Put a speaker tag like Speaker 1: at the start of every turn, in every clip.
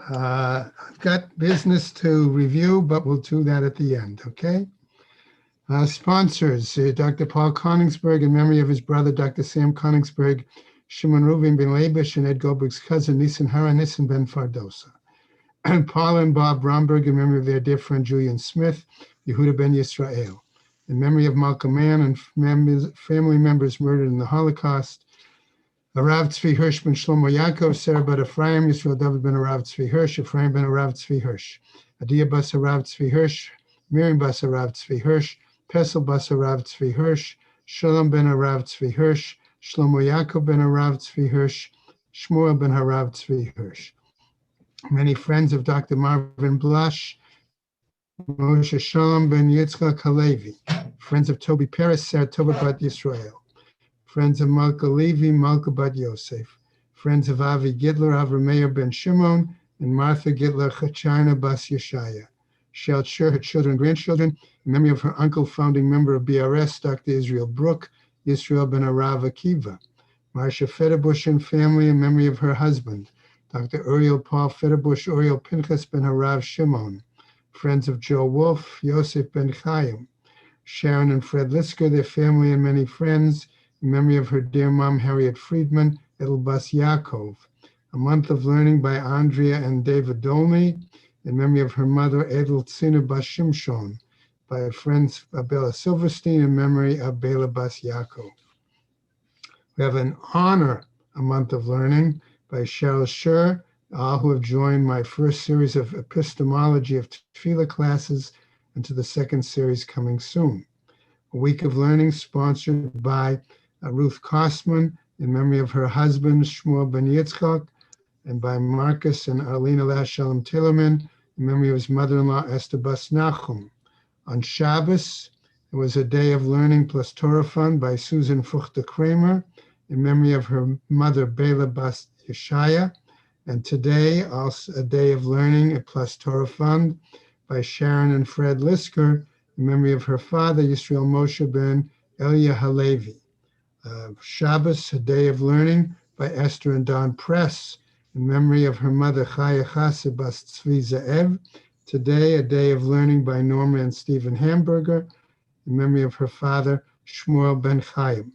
Speaker 1: I've got business to review, but we'll do that at the end, okay? Sponsors, Dr. Paul Koningsberg, in memory of his brother, Dr. Sam Koningsberg, Shimon Reuven ben Labish, and Ed Goldberg's cousin, Nissen Hara, Nissen ben Fardosa. And Paul and Bob Bromberg, in memory of their dear friend, Julian Smith, Yehuda ben Yisrael. In memory of Malcolm Mann and family members murdered in the Holocaust, Arav Tzvi Hirsch ben Shlomo Yaakov, Sarah bat Ephraim, Yisrael David ben Arav Tzvi Hirsch, Ephraim ben Arav Tzvi Hirsch, Adia bas Arav Tzvi Hirsch, Miriam bas Arav Tzvi Hirsch, Pesel bas Arav Tzvi Hirsch, Shalom ben Arav Tzvi Hirsch, Shlomo Yaakov ben Arav Tzvi Hirsch, Shmuel ben Arav Tzvi Hirsch. Many friends of Dr. Marvin Blush, Moshe Shalom ben Yitzchak Halevi, friends of Toby Peres, Sarah Tova bat Yisrael, friends of Malka Levi, Malka bat Yosef, friends of Avi Gidler, Avrameir ben Shimon, and Martha Gidler, Chachina bas Yeshaya. Shall share her children and grandchildren, in memory of her uncle, founding member of BRS, Dr. Israel Brook, Yisrael ben Arav Akiva. Marsha Federbush and family, in memory of her husband, Dr. Uriel Paul Federbush, Uriel Pinchas ben Harav Shimon. Friends of Joe Wolf, Yosef ben Chaim. Sharon and Fred Lisker, their family and many friends, in memory of her dear mom, Harriet Friedman, Edel Bas Yaakov. A month of learning by Andrea and David Dolney, in memory of her mother, Edel Tzina Bas Shimshon, by friends Bela Silverstein, in memory of Bela Bas Yaakov. We have an honor, a month of learning, by Cheryl Scher, all who have joined my first series of epistemology of tefillah classes, and to the second series coming soon. A week of learning sponsored by Ruth Kostman, in memory of her husband, Shmuel ben Yitzchak, and by Marcus and Arlena Lashalom Tillerman, in memory of his mother-in-law, Esther Bas Nachum. On Shabbos, it was a day of learning plus Torah fund by Susan Fuchter Kramer, in memory of her mother, Bela Bas Yeshaya. And today, also a day of learning plus Torah fund by Sharon and Fred Lisker, in memory of her father, Yisrael Moshe ben Elia Halevi. Shabbos, a day of learning by Esther and Don Press, in memory of her mother, Chaya Chassid Bas Tzvi Ze'ev. Today, a day of learning by Norma and Stephen Hamburger, in memory of her father, Shmuel ben Chaim.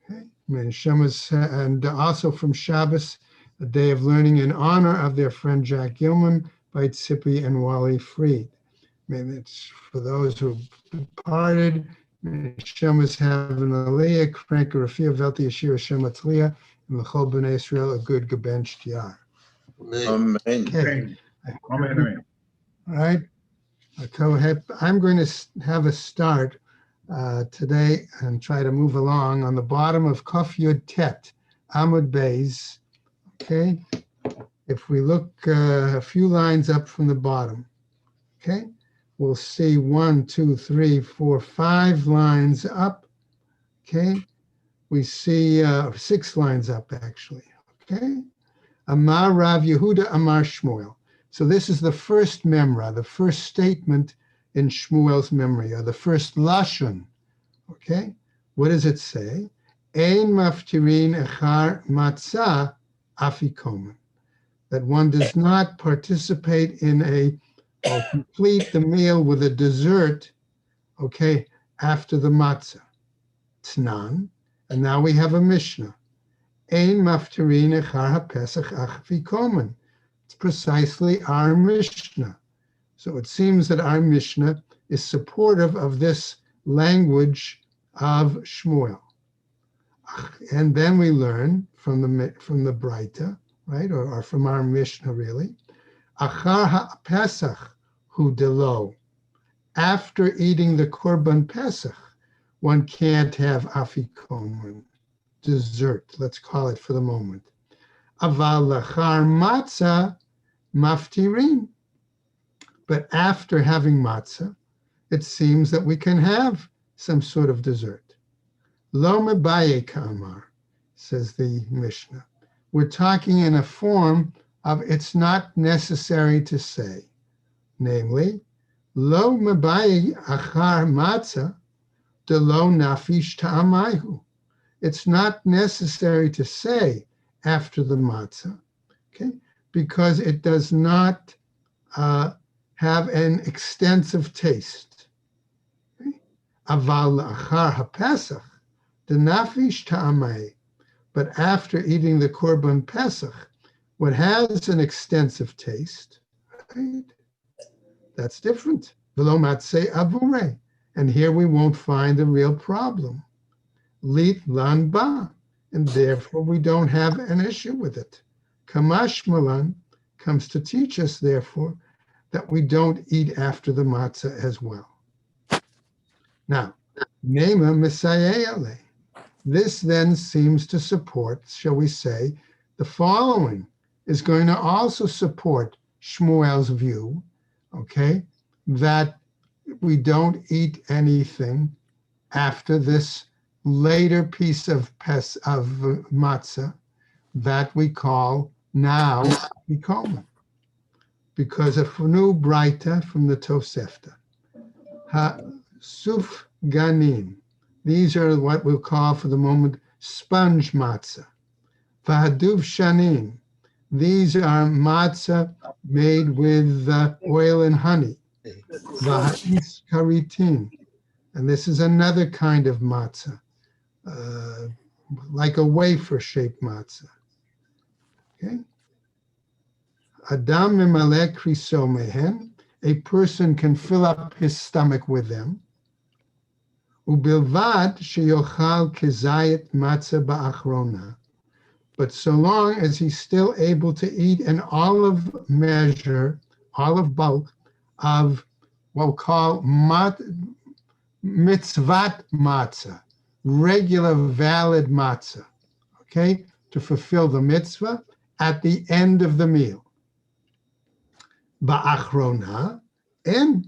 Speaker 1: Okay. And also from Shabbos, a day of learning in honor of their friend Jack Gilman by Tzipi and Wally Fried. It's for those who departed. Shemas have an aliyah, Frank Rafia, Velti Yashir, Hashem Atzliah, and L'chol B'nai Israel, a good gebench Yar.
Speaker 2: Amen.
Speaker 1: Okay.
Speaker 2: Amen.
Speaker 1: All right. I'm going to have a start today and try to move along on the bottom of Kaf Yud Tet, Amud Beis. Okay. If we look a few lines up from the bottom, okay, we'll see 1, 2, 3, 4, 5 lines up. Okay. We see 6 lines up, actually. Okay. Amar Rav Yehuda Amar Shmuel. So this is the first memra, the first statement in Shmuel's memory, or the first lashon. Okay. What does it say? Ein maftirin echar matzah afikomen. That one does not participate in or complete the meal with a dessert, okay, after the matzah. Tnan. And now we have a Mishnah. Ein maftirin echar haPesach afikomen. It's precisely our Mishnah. So it seems that our Mishnah is supportive of this language of Shmuel. And then we learn from the Braita, right, or from our Mishnah really, Achar ha-Pesach hu delo. After eating the Korban Pesach, one can't have afikomen, dessert, let's call it for the moment. Aval lachar matzah maftirin. But after having matzah, it seems that we can have some sort of dessert. Lo mebaye kamar, says the Mishnah. We're talking in a form of it's not necessary to say. Namely, lo mebaye achar matzah de lo nafish ta'amayhu. It's not necessary to say after the matzah, okay, because it does not have an extensive taste. Aval achar haPesach, the nafish ta'amai, but after eating the korban Pesach, what has an extensive taste, right? That's different. V'lo matzeh avurei, and here we won't find a real problem. Lit lan ba, and therefore we don't have an issue with it. Kamash malan comes to teach us, therefore, that we don't eat after the matzah as well. Now, nema misayele. This then seems to support, shall we say, the following is going to also support Shmuel's view, okay, that we don't eat anything after this later piece of matzah that we call now Afikomen, because of a new Braita from the Tosefta. Suf Ganin. These are what we'll call for the moment sponge matzah. Vahaduv shanin. These are matzah made with oil and honey. Vahais karitin. And this is another kind of matzah, like a wafer-shaped matzah. Okay. Adam mimaleh kriso mehen. A person can fill up his stomach with them. Ubilvad sheyochal kezayit matzah ba'achrona. But so long as he's still able to eat an olive bulk of what we'll call mitzvat matzah, regular valid matzah, okay, to fulfill the mitzvah at the end of the meal. Ba'achrona, and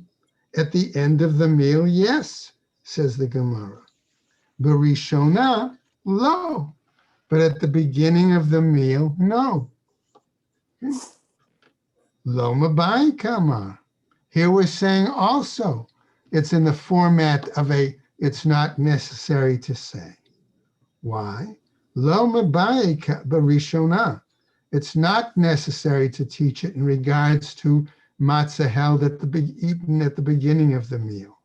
Speaker 1: at the end of the meal, yes, says the Gemara. Barishona, lo. But at the beginning of the meal, no. Lo mabai kamar. Here we're saying also, it's in the format of it's not necessary to say. Why? Lo mabai barishona. It's not necessary to teach it in regards to matzah held eaten at the beginning of the meal.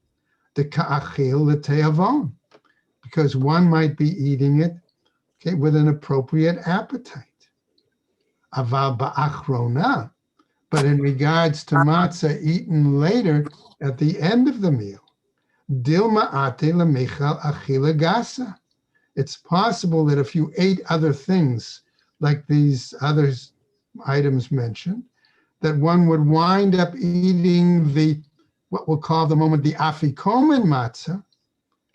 Speaker 1: The ka'achil l'te'avon, because one might be eating it, okay, with an appropriate appetite. Aval ba'achrona, but in regards to matzah eaten later at the end of the meal, dilma ate lemichal achila gasa. It's possible that if you ate other things like these other items mentioned, that one would wind up eating what we'll call the moment the afikomen matzah,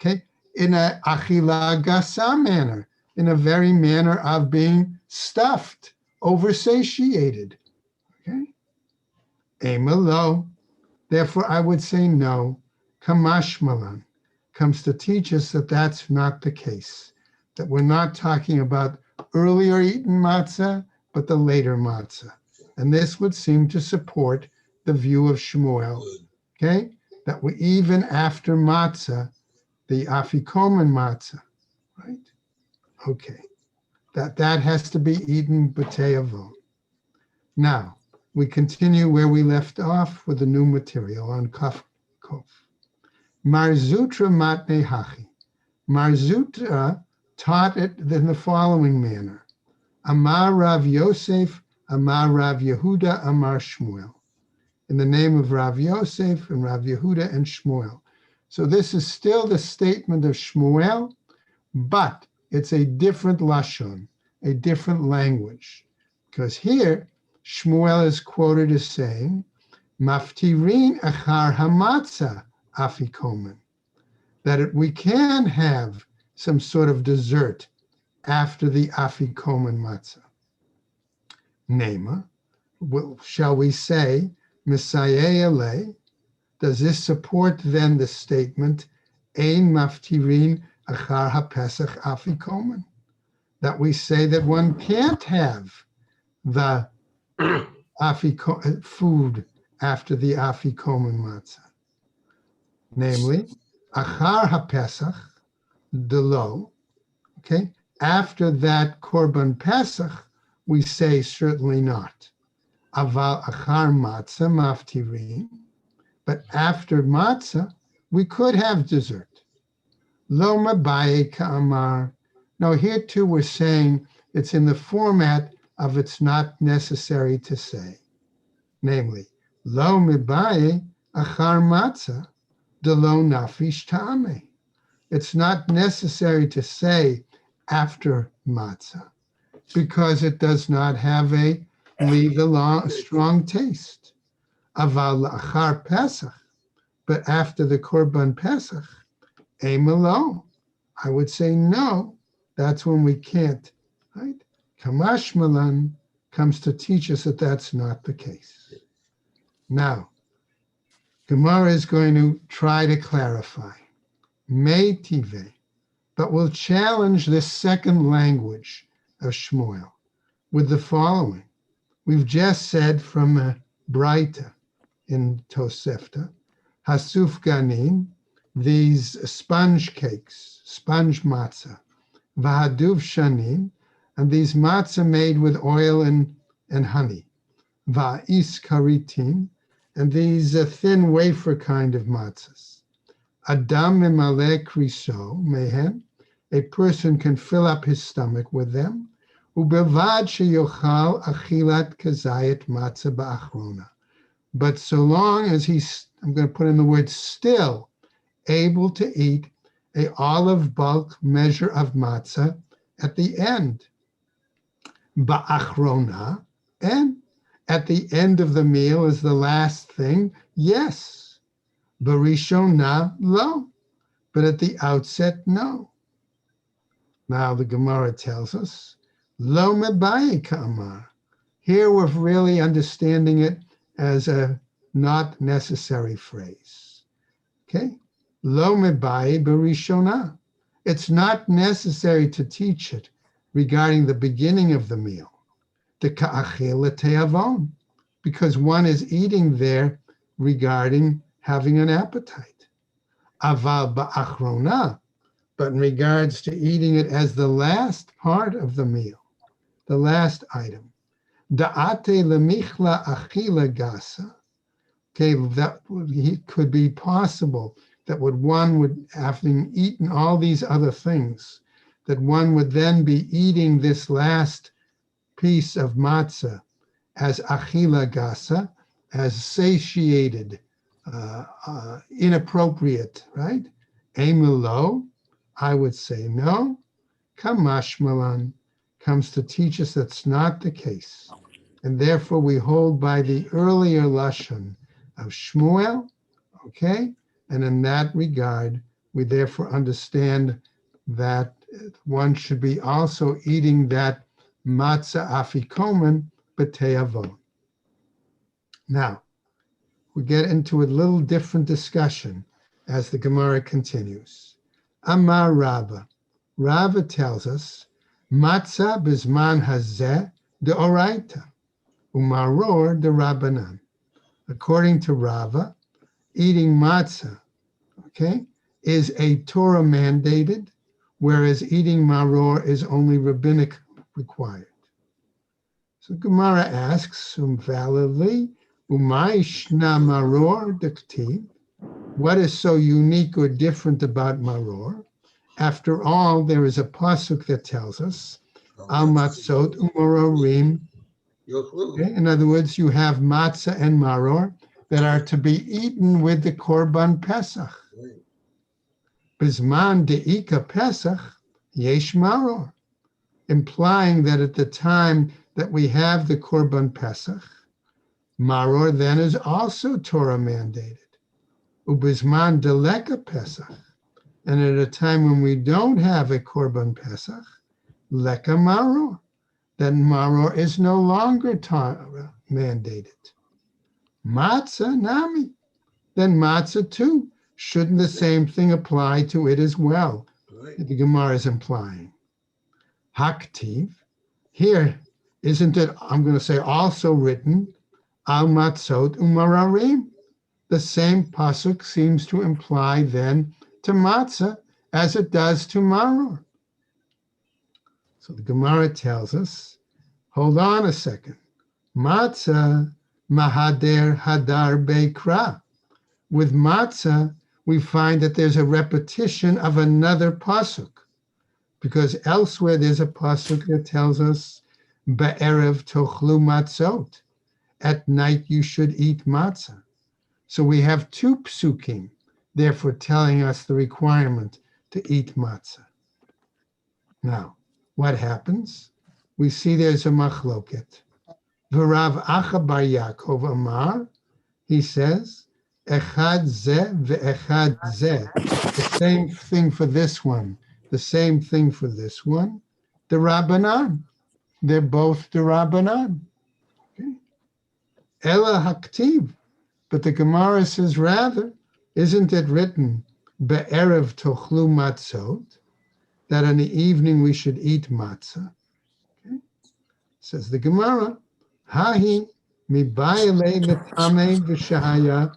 Speaker 1: okay, in a achila gasa manner, in a very manner of being stuffed, oversatiated, okay? Emelo. Therefore, I would say no. Kamashmalan comes to teach us that that's not the case, that we're not talking about earlier eaten matzah, but the later matzah. And this would seem to support the view of Shmuel, okay, that we even after matzah, the afikomen matzah, right? Okay, that has to be eaten b'te'avon. Now, we continue where we left off with the new material on Kaf Kof. Marzutra matne hachi. Marzutra taught it in the following manner. Amar Rav Yosef, Amar Rav Yehuda, Amar Shmuel. In the name of Rav Yosef and Rav Yehuda and Shmuel. So this is still the statement of Shmuel, but it's a different lashon, a different language. Because here, Shmuel is quoted as saying, Maftirin achar hamatzah afikomen, that we can have some sort of dessert after the afikomen matzah. Nema, shall we say, Misayeh, does this support then the statement, Ein maftirin achar haPesach afikomen, that we say that one can't have the food after the afikomen matzah? Namely, achar haPesach, delo, okay, after that korban Pesach, we say certainly not. Aval achar matzah maftirin. But after matzah, we could have dessert. Lo mabaye ka'amar. Now here too we're saying it's in the format of it's not necessary to say. Namely, lo mabaye achar matzah de lo nafish ta'ame. It's not necessary to say after matzah because it does not leave a strong taste. Aval achar Pesach, but after the Korban Pesach, emelo, I would say no. That's when we can't, right? Kamash Malan comes to teach us that that's not the case. Now, Gemara is going to try to clarify. Meitive, but we'll challenge this second language of Shmuel with the following. We've just said from Braita in Tosefta, Hasuf Ganin, these sponge cakes, sponge matzah, Vahaduv Shanin, and these matzah made with oil and honey, Va'is Karitin, and these thin wafer kind of matzahs. Adam Mimale Kriso, Mehen, a person can fill up his stomach with them. Ubelvad sheyochal achilat kazayit matzah ba'achrona. But so long as he's, I'm going to put in the word still, able to eat a olive bulk measure of matzah at the end. Ba'achrona, and at the end of the meal is the last thing, yes. Barishona, lo, but at the outset, no. Now the Gemara tells us, lo mebaye ka'amar. Here we're really understanding it as a not necessary phrase. Okay? Lo mebaye barishona. It's not necessary to teach it regarding the beginning of the meal. The ka'achil te'avon, because one is eating there regarding having an appetite. Aval ba'achrona, but in regards to eating it as the last part of the meal, the last item. Da'ate lemichla achila gasa. Okay, that could be possible that one would, after eaten all these other things, that one would then be eating this last piece of matzah as achila gasa, as satiated, inappropriate, right? Emelo, I would say no. Kamash Malan comes to teach us that's not the case. And therefore we hold by the earlier Lashon of Shmuel, okay? And in that regard, we therefore understand that one should be also eating that matzah afikomen b'te'avon. Now, we get into a little different discussion as the Gemara continues. Amar Rava. Rava tells us, matzah bizman hazeh deoraita, umaror de Rabbanan. According to Rava, eating matzah, okay, is a Torah mandated, whereas eating maror is only rabbinic required. So Gemara asks, validly, umayishna maror diktiv, what is so unique or different about maror? After all, there is a pasuk that tells us, al matzot umarorim. Okay? In other words, you have matzah and maror that are to be eaten with the korban pesach. Bizman de'ika pesach yesh maror, implying that at the time that we have the korban pesach, maror then is also Torah mandated. Ubizman deleka pesach, and at a time when we don't have a korban pesach, leka maror, then maror is no longer Torah mandated. Matzah nami, then matzah too. Shouldn't the same thing apply to it as well? Right. The Gemara is implying. Haktiv, here, isn't it, I'm going to say also written, al matzot umararim? The same pasuk seems to imply then to matzah as it does to maror. So the Gemara tells us, hold on a second. Matzah mahader hadar beikra. With matzah, we find that there's a repetition of another pasuk, because elsewhere there's a pasuk that tells us be'erev tochlu matzot. At night you should eat matzah. So we have two psukim, therefore telling us the requirement to eat matzah. Now, what happens? We see there's a machloket. V'Rav Acha bar Yaakov Amar, he says, Echad zeh ve'echad zeh. The same thing for this one, the same thing for this one. The Rabbanan. They're both the Rabbanan. Okay. Ela haktiv. But the Gemara says, rather, isn't it written, Be'erev tochlu matzot, that in the evening we should eat matzah? Okay. Says the Gemara, Hahi mibayale letame v'shahaya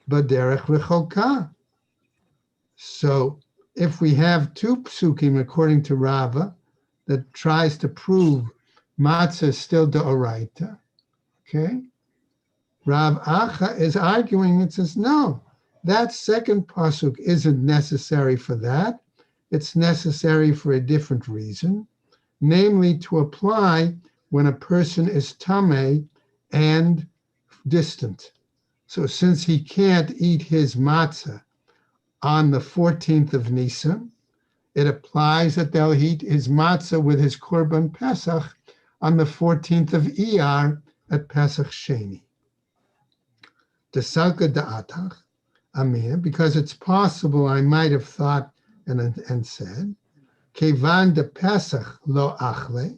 Speaker 1: baderech rechoka. So if we have two psukim according to Rava that tries to prove matzah is still d'oraita, okay? Rav Acha is arguing and says, no, that second pasuk isn't necessary for that. It's necessary for a different reason, namely to apply when a person is tameh and distant. So since he can't eat his matzah on the 14th of Nisan, it applies that they'll eat his matzah with his korban Pesach on the 14th of Iyar at Pesach Sheni. The Salka da'atach, Amir, because it's possible I might have thought and said, Kevan de Pesach lo achle,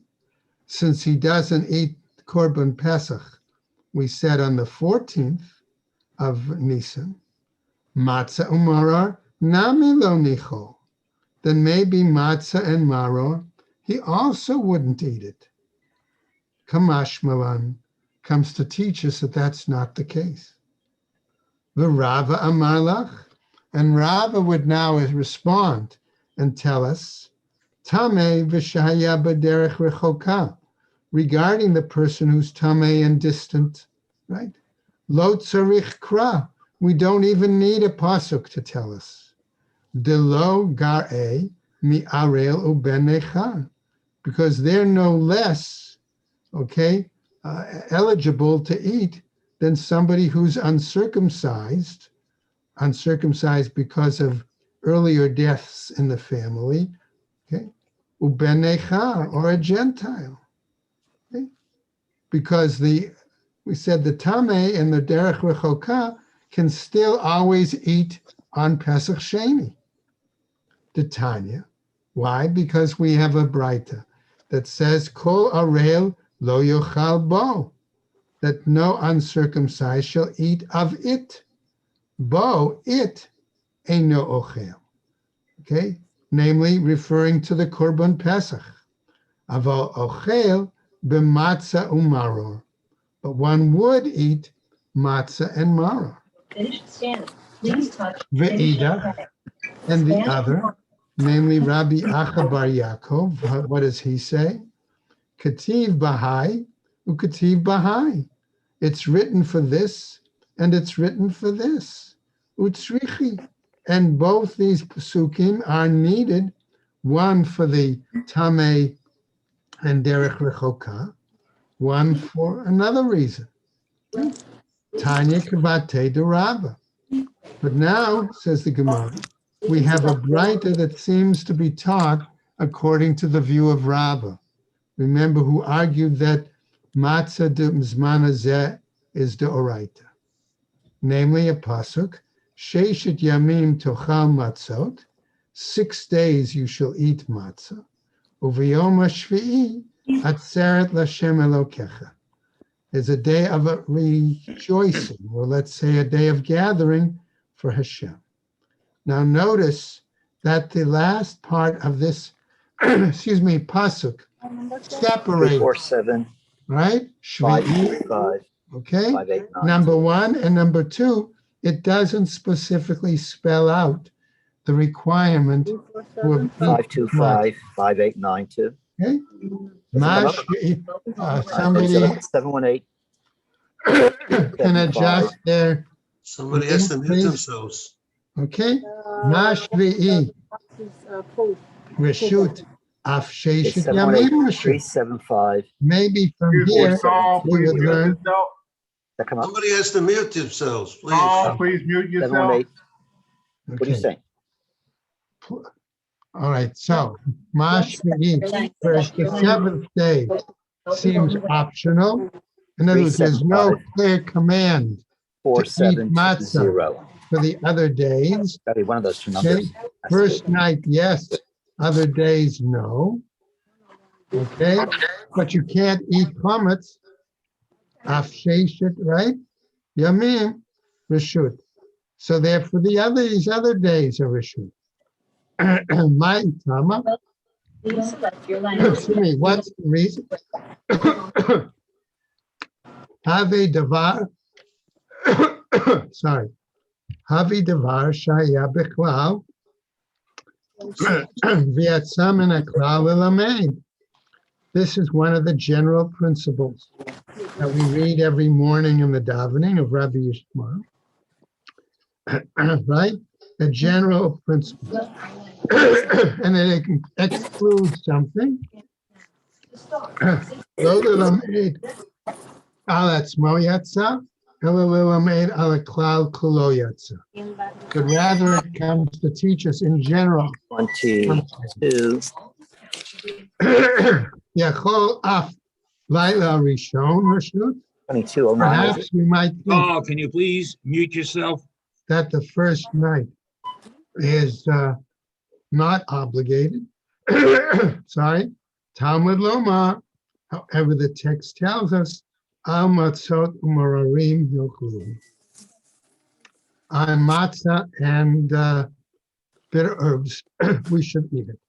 Speaker 1: since he doesn't eat korban Pesach, we said on the 14th of Nisan, matzah umarar nami lo nichol, then maybe matzah and maror, he also wouldn't eat it. Kamash Malan comes to teach us that that's not the case. The Rava Amarlach, and Rava would now respond and tell us, Tameh v'shahaya b'derech rechoka, regarding the person who's tameh and distant, right? Lo tzarich kra, we don't even need a pasuk to tell us. De lo gar'e mi arel uben necha, because they're no less, okay, eligible to eat than somebody who's uncircumcised because of earlier deaths in the family, okay, uben necha, or a Gentile, okay, because we said the tameh and the derech rechoka can still always eat on Pesach Sheni. The Tanya, why? Because we have a braita that says kol arel lo yochal bo, that no uncircumcised shall eat of it. Bo, it, eino ochel. Okay, namely referring to the korban Pesach. Aval ochel b'matzah umaror, but one would eat matzah and maror.
Speaker 3: Finish the stand. Please touch.
Speaker 1: Ve'ida, and the other, namely Rabbi Acha bar Yaakov, what does he say? Kativ Bahai, ukativ Bahai. It's written for this, and it's written for this. Utsrichi. And both these pasukim are needed, one for the Tameh and Derech Rechoka, one for another reason. Tanya Kavate de Rabba. But now, says the Gemara, we have a braita that seems to be taught according to the view of Rabba. Remember, who argued that matzah de mzman hazeh is de oraita, namely a pasuk, sheishet yamim tochal matzot, 6 days you shall eat matzah, uviyom hashvi'i atzeret l'Hashem elokecha. Is a day of a rejoicing, or let's say a day of gathering for Hashem. Now notice that the last part of this, pasuk separates,
Speaker 4: 347,
Speaker 1: right? Shvi'i,
Speaker 4: 525,
Speaker 1: okay?
Speaker 4: 589.
Speaker 1: Number one, and number two, it doesn't specifically spell out the requirement for
Speaker 4: 525, 5892.
Speaker 1: okay?
Speaker 4: Does it come up?
Speaker 1: Somebody,
Speaker 4: 718.
Speaker 1: can adjust their,
Speaker 4: Somebody has to mute
Speaker 1: Please.
Speaker 4: themselves.
Speaker 1: okay? Mashvi'i, Reshut, Afsheshet Yamim Reshut.
Speaker 5: 375.
Speaker 1: Maybe from
Speaker 2: Excuse me,
Speaker 1: here,
Speaker 2: Saul,
Speaker 1: we
Speaker 2: please
Speaker 1: would
Speaker 2: mute
Speaker 1: learn,
Speaker 2: yourself.
Speaker 5: That come up?
Speaker 4: Somebody has to mute themselves, please.
Speaker 2: Saul, please mute yourself.
Speaker 5: 718. What are you
Speaker 1: okay,
Speaker 5: saying?
Speaker 1: all right, so, Mashvi'i, whereas the seventh day seems optional. In other words, there's no
Speaker 5: 375.
Speaker 1: clear command
Speaker 5: 4720.
Speaker 1: for the other days.
Speaker 5: Gotta be one of those two
Speaker 1: Okay,
Speaker 5: numbers.
Speaker 1: first night, yes, other days, no. Okay, but you can't eat plummets. Afsheshet, right? Yamim, Reshut. So therefore, these other days are Reshut. My Tama,
Speaker 3: Please select your language.
Speaker 1: excuse me, what's the reason? Have Davar, sorry, Have Davar Shaya Beklal, V'yatzam in a klal elamed. This is one of the general principles that we read every morning in the davening of Rabbi Yishmael. Right? A general principle. And it excludes something. Lo lelamed al atzmo yatsa, ela lelamed al klal kulo yatsa. But rather it comes to teach us in general.
Speaker 5: 22.
Speaker 1: Yachol af laila rishon reshut.
Speaker 5: 2209.
Speaker 1: Perhaps we might think
Speaker 6: Oh, can you please mute yourself?
Speaker 1: that the first night is not obligated. Sorry, Talmud Loma. However, the text tells us al matzot umararim yoklu. On matzah and bitter herbs, we should eat it.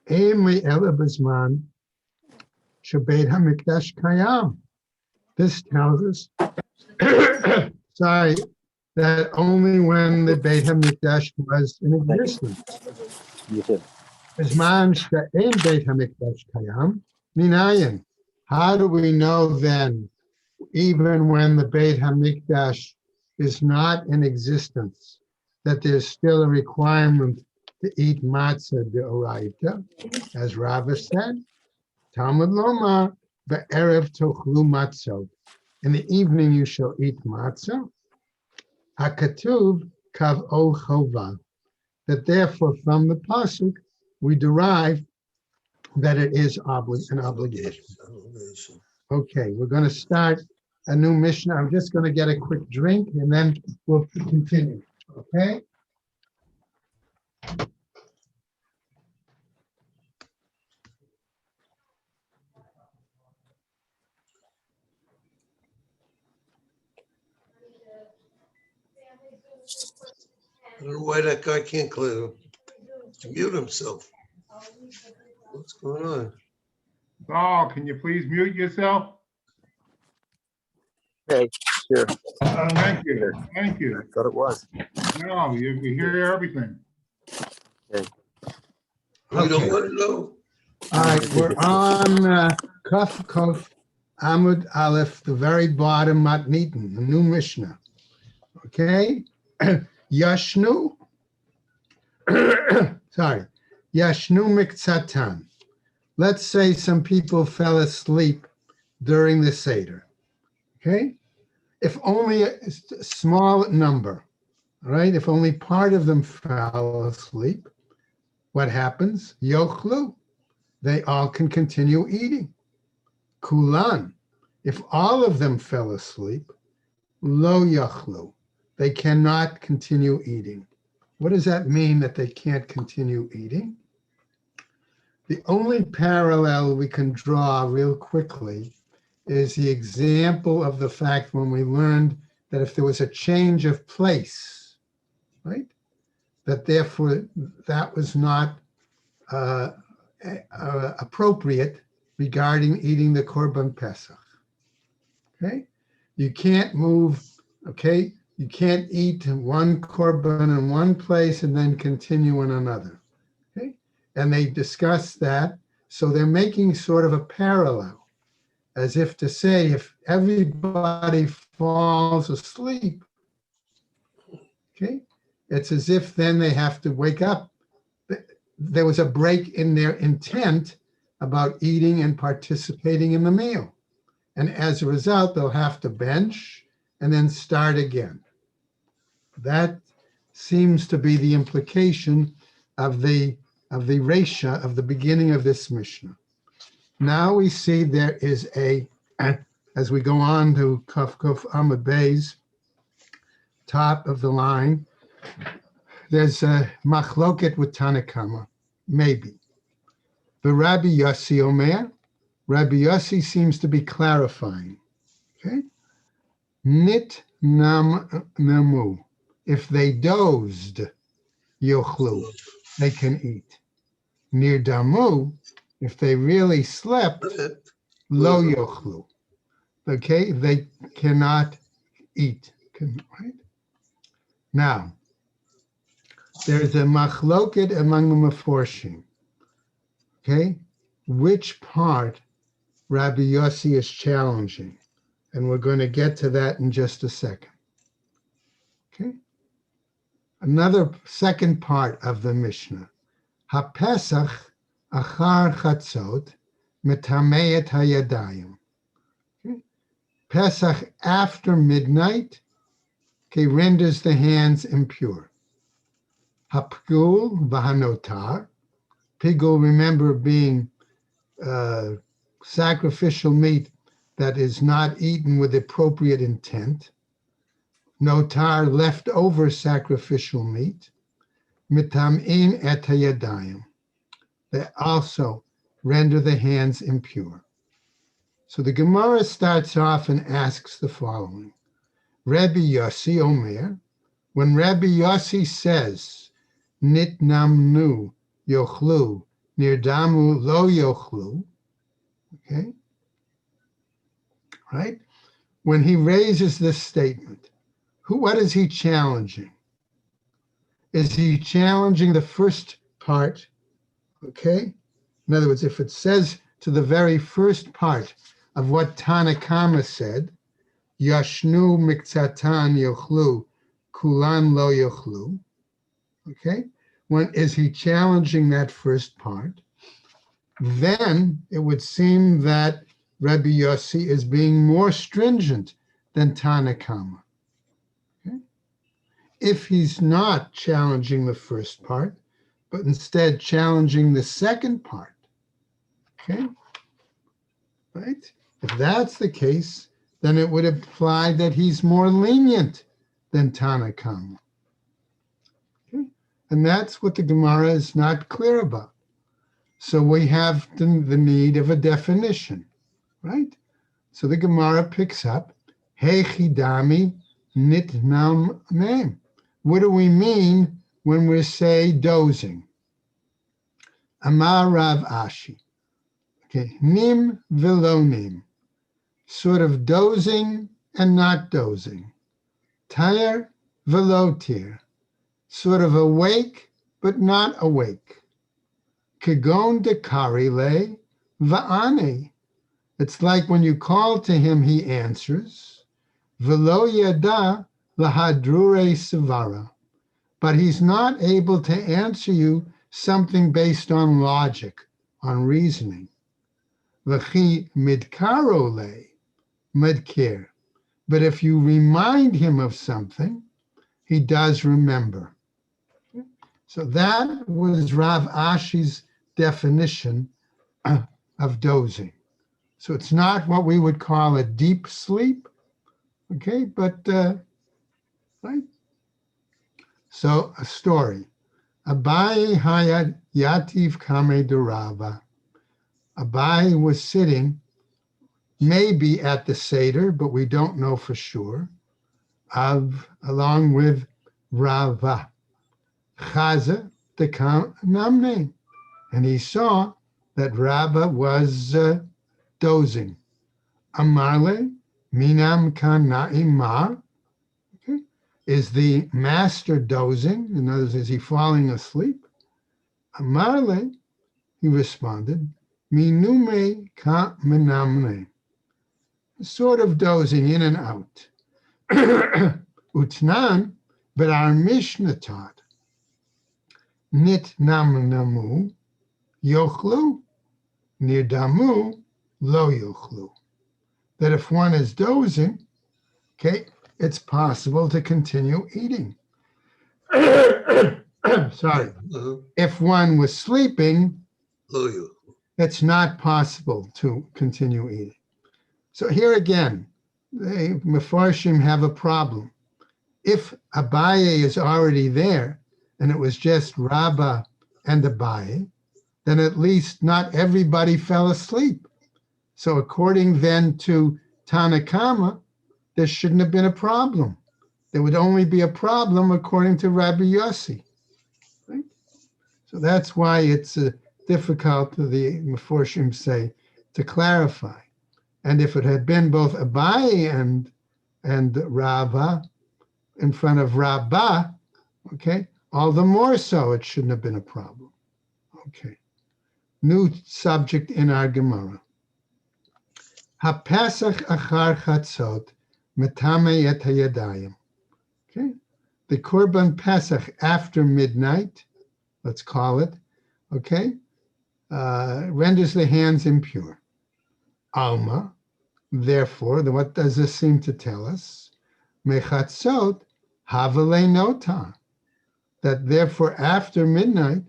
Speaker 1: Ein li'ela b'zman shebeit hamikdash kayam. This tells us, sorry, that only when the Beit HaMikdash was in existence.
Speaker 5: You too.
Speaker 1: B'zman she'ein Beit HaMikdash kayam, minayin. How do we know then, even when the Beit HaMikdash is not in existence, that there's still a requirement to eat matzah de'oraita, as Rava said? Talmud Loma, be'erev tochlu matzot. In the evening you shall eat matzah. HaKatuv kav'o chova. That therefore from the pasuk we derive that it is an obligation. Okay, we're going to start a new Mishnah. I'm just going to get a quick drink and then we'll continue. Okay?
Speaker 4: I don't know why that guy can't mute himself. What's going on?
Speaker 2: Saul, can you please mute yourself?
Speaker 5: Okay, sure.
Speaker 2: Thank you, thank you.
Speaker 5: I thought it was.
Speaker 2: No, you hear everything.
Speaker 4: We don't
Speaker 1: Okay.
Speaker 4: want to know.
Speaker 1: All right, we're on Kaf Kof Amud Aleph, the very bottom Matnitin, the new Mishnah. Okay? Yashnu, sorry, Yashnu Miktsatan. Let's say some people fell asleep during the Seder. Okay? If only a small number, all right? If only part of them fell asleep, what happens? Yochlu. They all can continue eating. Kulan. If all of them fell asleep, lo yachlu. They cannot continue eating. What does that mean that they can't continue eating? The only parallel we can draw real quickly is the example of the fact when we learned that if there was a change of place, right? That therefore that was not appropriate regarding eating the Korban Pesach. Okay? You can't move, okay? You can't eat one korban in one place and then continue in another. Okay? And they discuss that. So they're making sort of a parallel as if to say, if everybody falls asleep, okay, it's as if then they have to wake up. There was a break in their intent about eating and participating in the meal. And as a result, they'll have to bench and then start again. That seems to be the implication of the Resha of the beginning of this Mishnah. Now we see there is as we go on to Kaf Kuf Amud Beis, top of the line, there's a machloket with Tanakama, maybe. The Rabbi Yossi Omer, Rabbi Yossi seems to be clarifying, okay? Nit nam namu, if they dozed, yochlu, they can eat. Nir damu, if they really slept, lo yochlu, okay? They cannot eat, right? Now, there's a machloket among the Meforshim, okay? Which part Rabbi Yossi is challenging? And we're going to get to that in just a second, okay? Another second part of the Mishnah. HaPesach achar chatzot metameet hayadayim. Okay? Pesach after midnight, okay, renders the hands impure. Hapgul v'hanotar. Pigul, remember, being sacrificial meat that is not eaten with appropriate intent. Notar, leftover sacrificial meat. Mitam'in et hayadayim. They also render the hands impure. So the Gemara starts off and asks the following. Rabbi Yossi Omer, when Rabbi Yossi says, Nit namnu yochlu, nirdamu lo yochlu, okay, right? When he raises this statement, what is he challenging? Is he challenging the first part, okay? In other words, if it says to the very first part of what Tanakama said, Yashnu miktsatan yochlu, kulan lo yochlu, okay? When is he challenging that first part? Then it would seem that Rabbi Yossi is being more stringent than Tanakama. Okay? If he's not challenging the first part, but instead challenging the second part, okay? Right? If that's the case, then it would imply that he's more lenient than Tanakama. Okay? And that's what the Gemara is not clear about. So we have the need of a definition, right? So the Gemara picks up, Hey chidami nit nam name. What do we mean when we say dozing? Amar Rav Ashi. Okay, nim velo nim. Sort of dozing and not dozing. Tire velo tir. Sort of awake but not awake. Kagon de karile va'ane. It's like when you call to him, he answers. Velo yada lahadrure savara. But he's not able to answer you something based on logic, on reasoning. V'chi midkarole midkir. But if you remind him of something, he does remember. So that was Rav Ashi's definition of dozing. So it's not what we would call a deep sleep, okay, but, right? So a story. Abai hayat yativ kame durava. Abai was sitting maybe at the Seder, but we don't know for sure, along with Rava. Chaza the namne. And he saw that Rava was dozing. Amarle minam kan na'imar. Okay. Is the master dozing? In other words, is he falling asleep? Amarle, he responded, minume ka menamne. sort of dozing in and out. Utnan, but our Mishnah taught, nit nam namu yochlu, nirdamu lo yochlu. That if one is dozing, okay, it's possible to continue eating. Sorry. If one was sleeping,
Speaker 4: Loyal.
Speaker 1: it's not possible to continue eating. So here again, the Mefarshim have a problem. If Abaye is already there and it was just Rabbah and Abaye, then at least not everybody fell asleep. So according then to Tanakama, there shouldn't have been a problem. There would only be a problem according to Rabbi Yossi. Right? So that's why it's difficult, the Mefarshim say, to clarify. And if it had been both Abaye and Rava in front of Rabbah, okay, all the more so it shouldn't have been a problem. Okay. New subject in our Gemara. HaPesach achar chatzot metame et hayadayim. Okay. The Korban Pesach after midnight, let's call it, okay, renders the hands impure. Alma, therefore, what does this seem to tell us? Mechatzot havale nota. That therefore after midnight,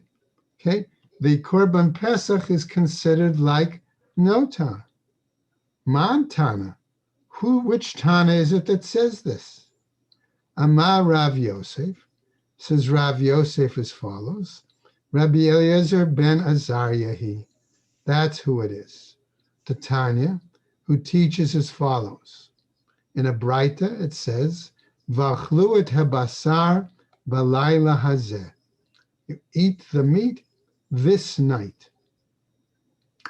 Speaker 1: okay, the Korban Pesach is considered like nota. Man Tana. Which Tana is it that says this? Amar Rav Yosef, says Rav Yosef as follows. Rabbi Eliezer ben Azariah, that's who it is. Tanya, who teaches as follows. In a Braita, it says, V'achlu et habasar balayla hazeh. You eat the meat this night,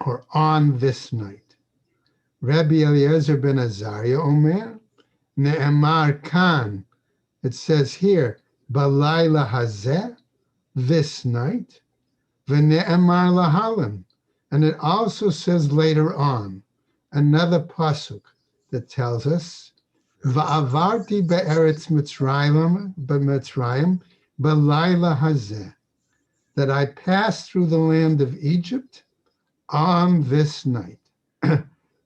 Speaker 1: or on this night. Rabbi Eliezer ben Azariah Omer, Ne'emar kan, it says here, balayla hazeh, this night, v'ne'emar lahalan, and it also says later on, another pasuk that tells us, va'avarti be'eretz Mitzrayim balayla hazeh, that I passed through the land of Egypt on this night.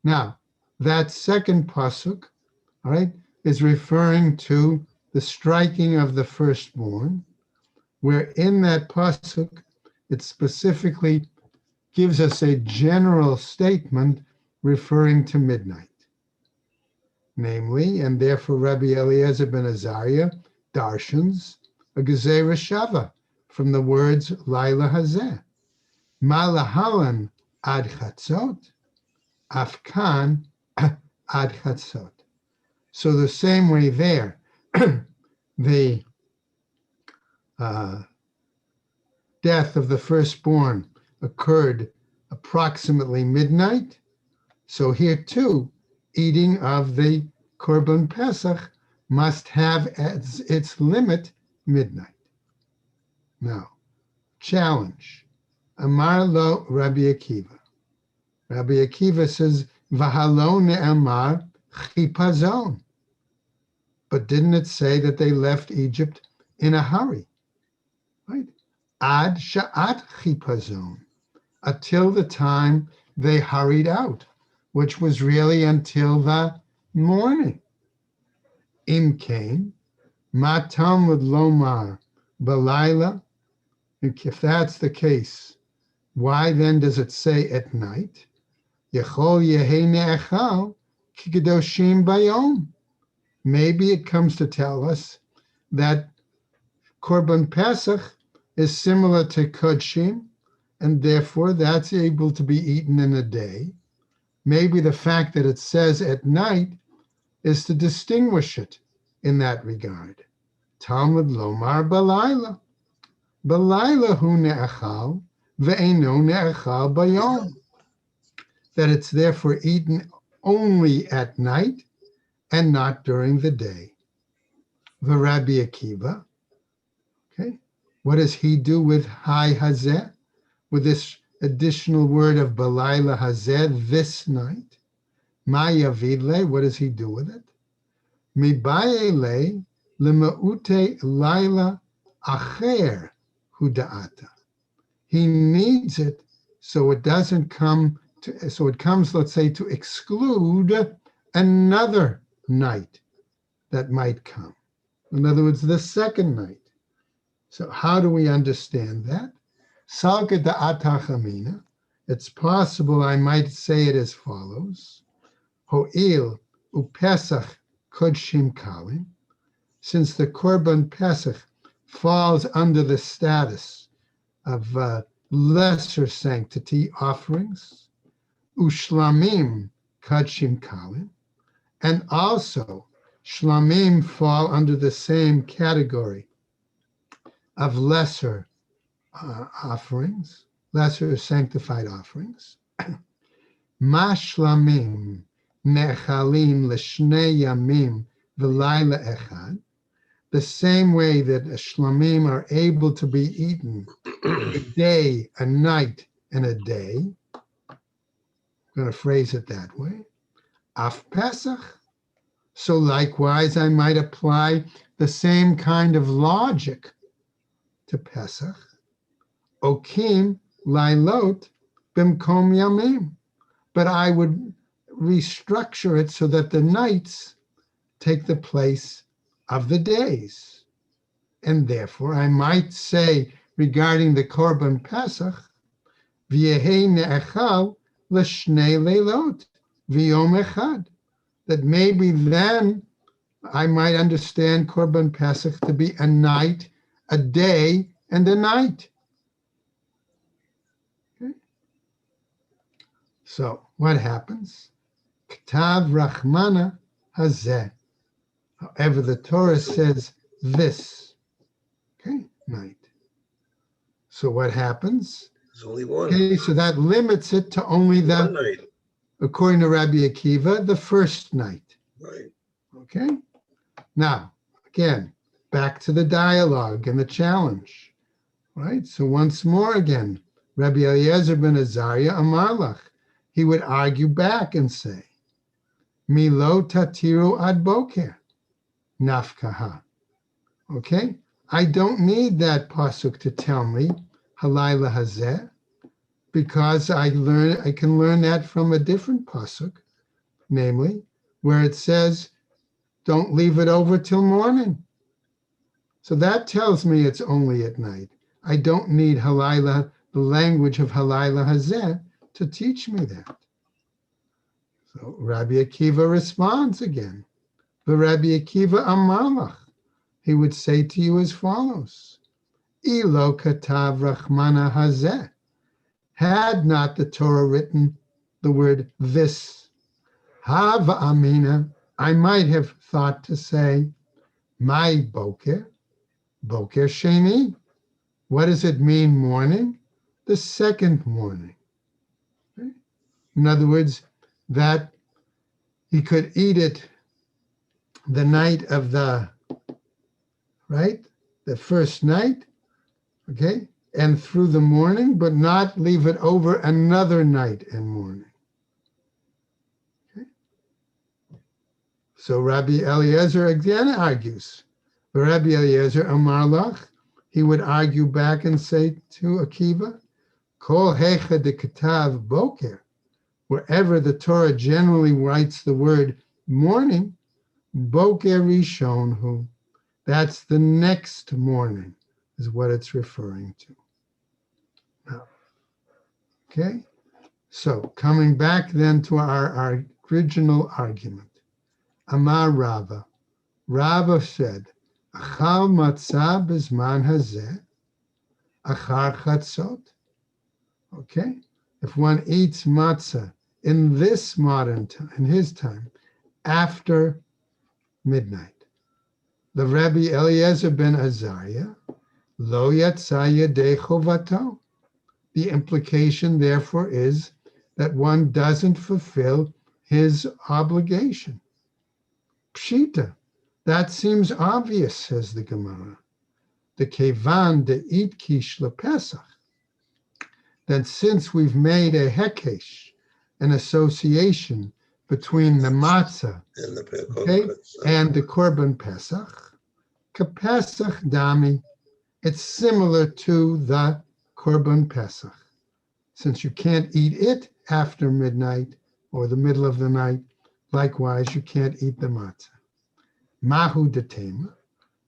Speaker 1: Now, that second pasuk, all right, is referring to the striking of the firstborn, where in that pasuk, it specifically gives us a general statement referring to midnight. Namely, and therefore Rabbi Eliezer ben Azariah darshans a gezerah shava from the words Laila Hazeh. Malahalan ad chatzot, afkan ad chatzot. So the same way there, the death of the firstborn occurred approximately midnight. So here too, eating of the Korban Pesach must have as its limit midnight. Now, challenge. Amar lo Rabbi Akiva. Rabbi Akiva says, V'halo ne'amar chipazon. But didn't it say that they left Egypt in a hurry? Right? Ad sha'at chipazon. Until the time they hurried out, which was really until the morning. Im kain, ma talmud lomar balayla. If that's the case, why then does it say at night? Yechol yehei ne'echal ki kedoshim bayom. Maybe it comes to tell us that Korban Pesach is similar to Kodshim, and therefore that's able to be eaten in a day. Maybe the fact that it says at night is to distinguish it in that regard. Talmud lomar balayla. Balayla hu ne'achal ve'eno ne'achal bayom. That it's therefore eaten only at night and not during the day. The Rabbi Akiva, okay, what does he do with Hai Hazeh? With this additional word of Balayla Hazeh, this night? Maya vidle, what does he do with it? Mibayele lemeute laila acher huda'ata. He needs it so it doesn't come to, so it comes, let's say, to exclude another night that might come. In other words, the second night. So how do we understand that? Salka da'ata chamina. It's possible I might say it as follows. Ho'il u'pesach kodshim kalim. Since the Korban Pesach falls under the status of lesser sanctity offerings, ushlamim kodshim kalim, and also shlamim fall under the same category of lesser offerings, lesser sanctified offerings. Mashlamim nechalim l'shnei yamim v'layla echad. The same way that shlamim are able to be eaten a day, a night, and a day. I'm going to phrase it that way. Af Pesach. So likewise, I might apply the same kind of logic to Pesach. Okim lailot bimkom yamim. But I would restructure it so that the nights take the place of the days. And therefore, I might say regarding the Korban Pesach, v'yehei ne'echal l'shnei leilot v'yom echad. That maybe then I might understand Korban Pesach to be a night, a day, and a night. Okay. So what happens? K'tav Rachmana hazeh. However, the Torah says this. Okay, night. So what happens?
Speaker 4: There's only one.
Speaker 1: Okay, so that limits it to only
Speaker 4: One
Speaker 1: the,
Speaker 4: night.
Speaker 1: according to Rabbi Akiva, the first night.
Speaker 4: Right.
Speaker 1: Okay? Now, again, back to the dialogue and the challenge. Right? So once more again, Rabbi Eliezer ben Azariah Amarlach, he would argue back and say, Milo tatiru ad boker. Nafkaha. Okay? I don't need that pasuk to tell me halayla hazeh, because I can learn that from a different pasuk, namely where it says, don't leave it over till morning. So that tells me it's only at night. I don't need halayla, the language of halayla hazeh, to teach me that. So Rabbi Akiva responds again. But Rabbi Akiva Amalach, he would say to you as follows: Ilo katav rachmana hazeh. Had not the Torah written the word this, hava amina, I might have thought to say, my boker, boker sheni. What does it mean, morning? The second morning. Okay? In other words, that he could eat it the night of the, right? The first night, okay? And through the morning, but not leave it over another night and morning. Okay? So Rabbi Eliezer again argues. But Rabbi Eliezer Amarlach, he would argue back and say to Akiva, Kol hecha de katav boker, wherever the Torah generally writes the word morning, boker rishon hu, that's the next morning, is what it's referring to. Now, okay, so coming back then to our original argument. Amar Rava. Rava said, Achal matzah bizman hazeh, achar chatzot. Okay, if one eats matzah in this modern time, in his time, after midnight, the Rabbi Eliezer ben Azariah, lo yatsa yedei chovato. The implication, therefore, is that one doesn't fulfill his obligation. Pshita, that seems obvious, says the Gemara. The kevan de it kish lepesach. That since we've made a hekesh, an association between the matzah
Speaker 4: And the
Speaker 1: Okay,
Speaker 4: Pesach.
Speaker 1: and the Korban Pesach, Pesach Dami, it's similar to the Korban Pesach. Since you can't eat it after midnight or the middle of the night, likewise, you can't eat the matzah. Mahu detema,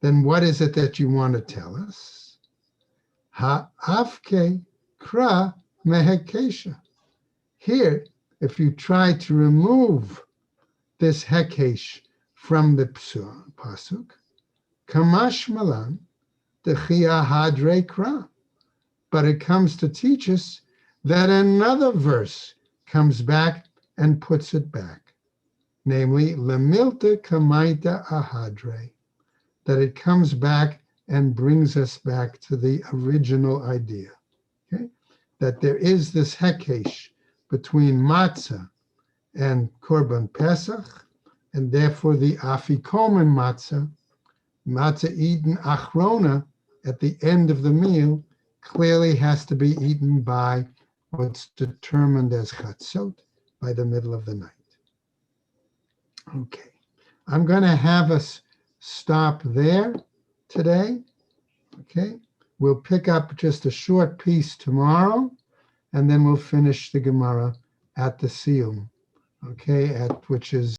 Speaker 1: then what is it that you want to tell us? Ha'afke kra mehekesha. Here, if you try to remove this hekesh from the pasuk, kamash malan dechia hadre kra. But it comes to teach us that another verse comes back and puts it back, namely lemilta kamaita ahadre, that it comes back and brings us back to the original idea. Okay, that there is this hekesh between matzah and Korban Pesach, and therefore the afikomen matzah eaten achrona at the end of the meal, clearly has to be eaten by what's determined as chatzot, by the middle of the night. Okay, I'm going to have us stop there today. Okay, we'll pick up just a short piece tomorrow, and then we'll finish the Gemara at the Siyum. Okay, which is